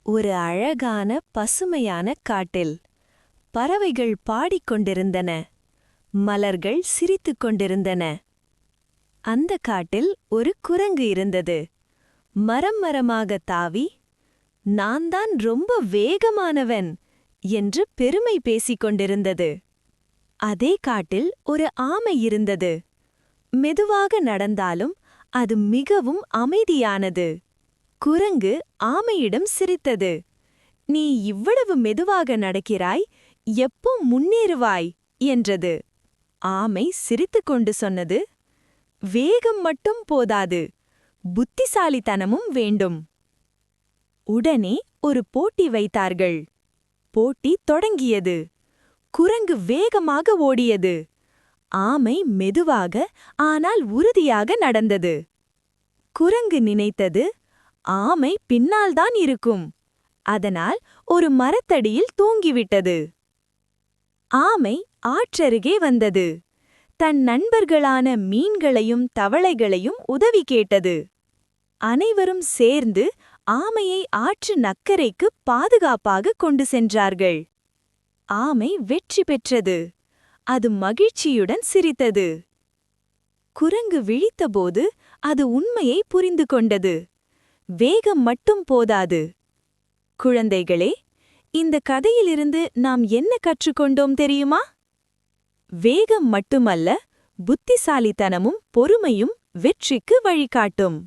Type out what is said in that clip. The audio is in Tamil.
ஒரு அழகான பசுமையான காட்டில் பறவைகள் பாடிக்கொண்டிருந்தன. மலர்கள் சிரித்துக் கொண்டிருந்தன. அந்த காட்டில் ஒரு குரங்கு இருந்தது. மரம் மரமாக தாவி, "நான் தான் ரொம்ப வேகமானவன்" என்று பெருமை பேசிக் கொண்டிருந்தது. அதே காட்டில் ஒரு ஆமை இருந்தது. மெதுவாக நடந்தாலும் அது மிகவும் அமைதியானது. குரங்கு ஆமையிடம் சிரித்தது. "நீ இவ்வளவு மெதுவாக நடக்கிறாய், எப்போ முன்னேறுவாய்?" என்றது. ஆமை சிரித்துக்கொண்டு சொன்னது, "வேகம் மட்டும் போதாது, புத்திசாலித்தனமும் வேண்டும்." உடனே ஒரு போட்டி வைத்தார்கள். போட்டி தொடங்கியது. குரங்கு வேகமாக ஓடியது. ஆமை மெதுவாக ஆனால் உறுதியாக நடந்தது. குரங்கு நினைத்தது, ஆமை பின்னால்தான் இருக்கும். அதனால் ஒரு மரத்தடியில் தூங்கிவிட்டது. ஆமை ஆற்றருகே வந்தது. தன் நண்பர்களான மீன்களையும் தவளைகளையும் உதவி கேட்டது. அனைவரும் சேர்ந்து ஆமையை ஆற்று நக்கரைக்கு பாதுகாப்பாக கொண்டு சென்றார்கள். ஆமை வெற்றி பெற்றது. அது மகிழ்ச்சியுடன் சிரித்தது. குரங்கு விழித்தபோது அது உண்மையை புரிந்து கொண்டது. வேகம் மட்டும் போதாது. குழந்தைகளே, இந்த கதையிலிருந்து நாம் என்ன கற்றுக்கொண்டோம் தெரியுமா? வேகம் மட்டுமல்ல, புத்திசாலித்தனமும் பொறுமையும் வெற்றிக்கு வழிகாட்டும்.